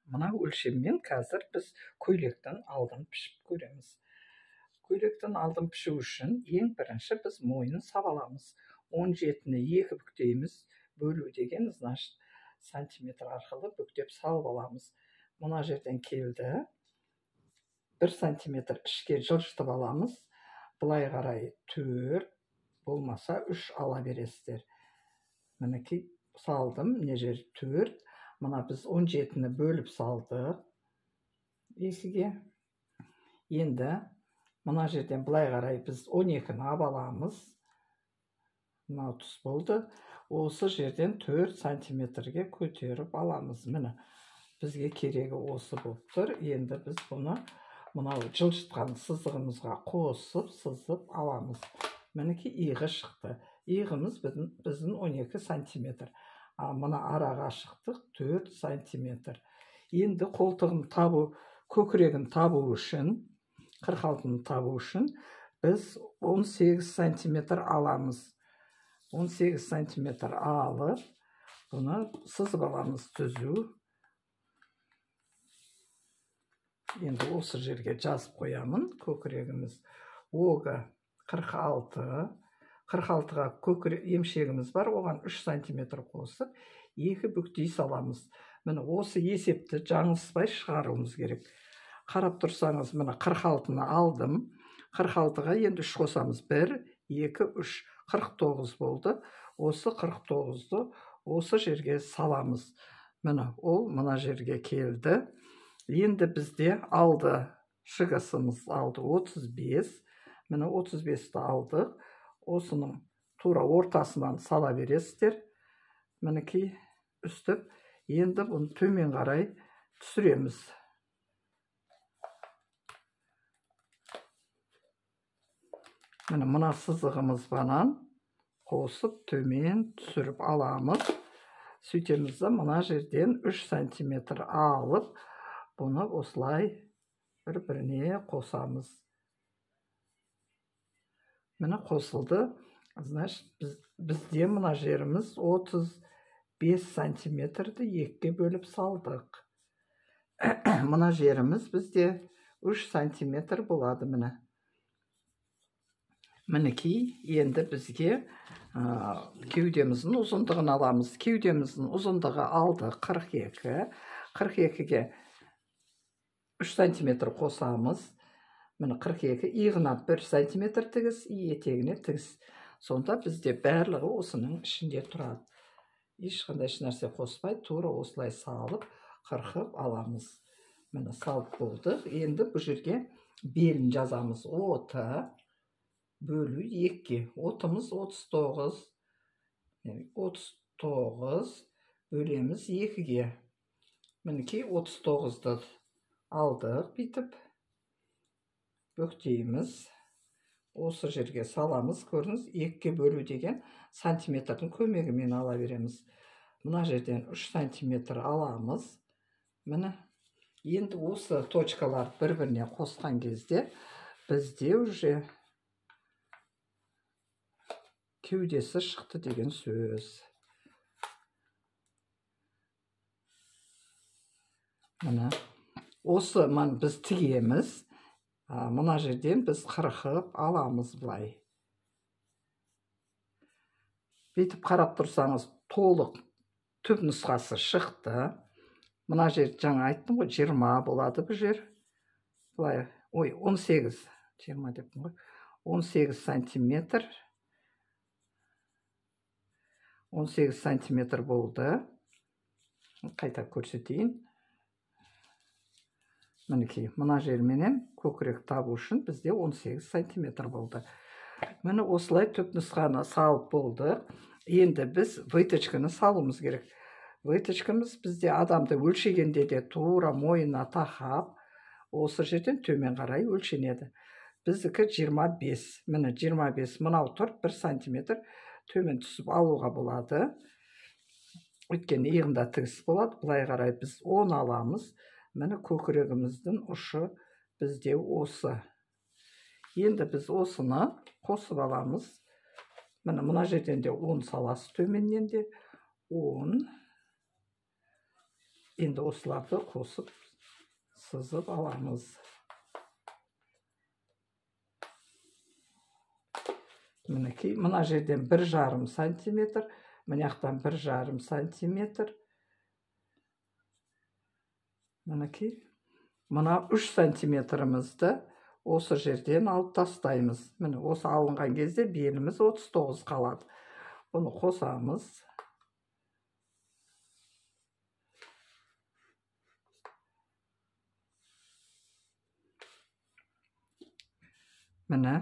Мына өлшеммен қазір біз көйлектің алдын пішіп көреміз. Көйлектің алдын пішу үшін ең бірінші біз мойнын сабаламыз. 17-ні 2 бүктейміз. Бөлу деген, значит, сантиметр арқылы бүктеп салып аламыз. Мына жерден келді. 1 сантиметр ішке жылжытып аламыз. Былай қарай 4, болмаса 3 ала бересіздер. Мінекей салдым, мына жер 4. Мына біз 17-ні бөліп салдық екіге. Енді мына жерден былай қарай біз 12-ні аламыз. Мына 30 болды. Осы жерден 4 сантиметрге көтеріп аламыз. Міне бізге керегі осы болып тұр. Енді біз бұны мынау жылжытқан сызығымызға қосып, сызып аламыз. Мінекей иығы шықты. Иығымыз біздің 12 сантиметр. Мына араға шықтық 4 сантиметр. Енді қолтығын табу, көкірегін табу үшін, 46-ны табу үшін біз 18 сантиметр аламыз. 18 сантиметр алып, бұны сызып аламыз түзу. Енді осы жерге жазып қоямын. Көкірегіміз оғы 46. 46-ға емшегіміз бар, оған 3 сантиметр қосып, 2 бүктей саламыз. Міне осы есепті жаңылыспай шығаруымыз керек. Қарап тұрсаңыз, міне 46-ны алдым. 46-ға енді 3 қосамыз. 1, 2, 3, 49 болды. Осы 49-ды осы жерге саламыз. Міне ол мына жерге келді. Енді бізде алды шығысымыз алды 35. Міне 35-ті алдық. Осының тура ортасынан сала бересіздер. Мінекей үстіп. Енді бұны төмен қарай түсіреміз. Мына сызығымыз банан қосып төмен түсіріп аламыз. Сөйтеміз, мына жерден 3 сантиметр алып, бұны осылай бір-біріне қосамыз. Міне қосылды. Значит, бізде мына жеріміз 35 сантиметрді 2-ге бөліп салдық. Мына жеріміз бізде 3 сантиметр болады. Міне. Мінекей, енді бізге кеудеміздің ұзындығын аламыз. Кеудеміздің ұзындығы алды 42. 42-ге 3 сантиметр қосамыз. Міне 42, иығына 1 сантиметр тігіс, етегіне тігіс. Сонда бізде барлығы осының ішінде тұрады. Ешқандай нәрсе қоспай, тура осылай салып, қырқып аламыз. Міне салып болдық. Енді бұл жерге белін жазамыз. Оты бөлу 2. Отымыз 39. 39 бөлеміз 2-ге. Мінекей 39-ды алдық бейтіп. Бүктейміз. Осы жерге саламыз. Көріңіз, 2-ге бөлу деген сантиметрдің көмегімен ала береміз. Мына жерден 3 сантиметр аламыз. Міне. Енді осы точкалар бір-біріне қосқан кезде бізде уже кеудесі шықты деген сөз. Міне. Осы біз тігеміз. Мына жерден біз қырқып аламыз былай. Бейтіп қарап тұрсаңыз, толық түп нұсқасы шықты. Мына жер жаңа айттым ғой, 20 болады бұл жер. Былай, 18, 20 деппін ғой. 18 сантиметр. 18 сантиметр болды. Қайта көрсетейін. Мінекей, мына жерменен көкірек табу үшін бізде 18 сантиметр болды. Міне осылай түп нұсқаны салып болды. Енді біз выточканы салуымыз керек. Выточкамыз бізде адамды өлшегенде де тура мойнына тақап, осы жерден төмен қарай өлшенеді. Біздікі 25. Міне 25. Мынау тұр 1 сантиметр төмен түсіп алуға болады. Өйткені иығында тігіс болады. Бұлай қарай біз 10 аламыз. Міне көкірегіміздің ұшы бізде осы. Енді біз осыны қосып аламыз. Мына жерден де 10 саласы, төменнен де 10. енді осыларды қосып сызып аламыз. Мінекей, мына жерден 1,5 сантиметр, мынаяқтан 1,5 сантиметр. Мінекей, мына 3 сантиметрімізді осы жерден алып тастаймыз. Міне осы алынған кезде беліміз 39 қалады. Бұны қосамыз. Міне,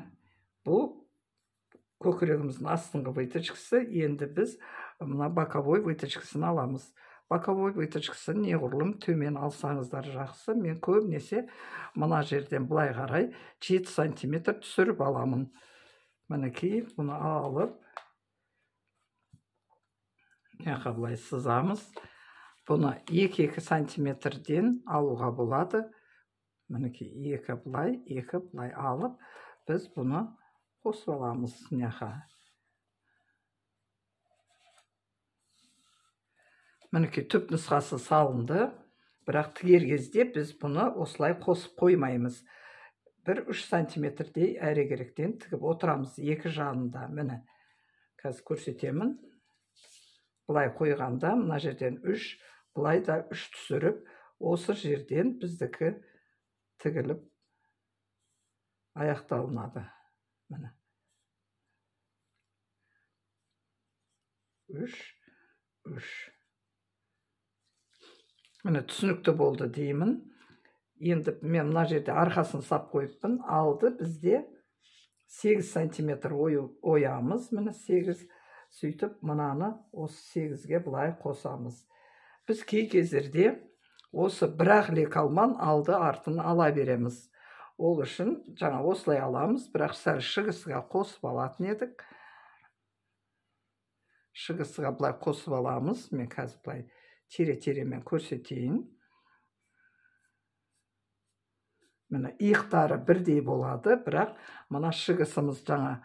бұл көкірегіміздің астыңғы выточкасы. Енді біз мына боковой выточкасын аламыз. Боковой выточкасын неғұрлым төмен алсаңыздар жақсы. Мен көбінесе мына жерден былай қарай 7 сантиметр түсіріп аламын. Мінекей, бұны алып, яқа былай сызамыз. Бұны 2-2 сантиметрден алуға болады. Мінекей, 2 былай алып, біз бұны қосып аламыз яқа. Мінекей, түп нұсқасы салынды, бірақ тігер кезде біз бұны осылай қосып қоймаймыз. 1-3 сантиметрдей әрегеректен тігіп отырамыз екі жағында. Міне, қазір көрсетемін. Бұлай қойғанда, мына жерден 3, бұлай да 3 түсіріп, осы жерден біздікі тігіліп аяқталынады. Міне. 3. Міне, түсінікті болды деймін. Енді мен мына жерде арқасын сап қойыппын. Алды бізде 8 сантиметр оямыз. Міне 8. Сөйтіп, мынаны осы 8-ге бұлай қосамыз. Біз кей кездерде осы бір-ақ лекалман алды артын ала береміз. Ол үшін жаңа осылай аламыз, бірақ сәл шығысыға қосып алатын едік. Шығысыға бұлай қосып аламыз. Мен қазір бұлай тере-теремен көрсетейін. Міне, иықтары бірдей болады, бірақ мына шығысымыз жаңа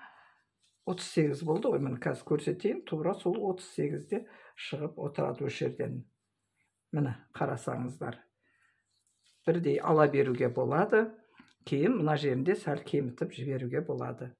38 болды ғой. Мен қазір көрсетейін, тура сол 38-де шығып отырады осы жерден. Міне, қарасаңыздар. Бірдей ала беруге болады. Кейін мына жерінде сәл кемітіп жіберуге болады.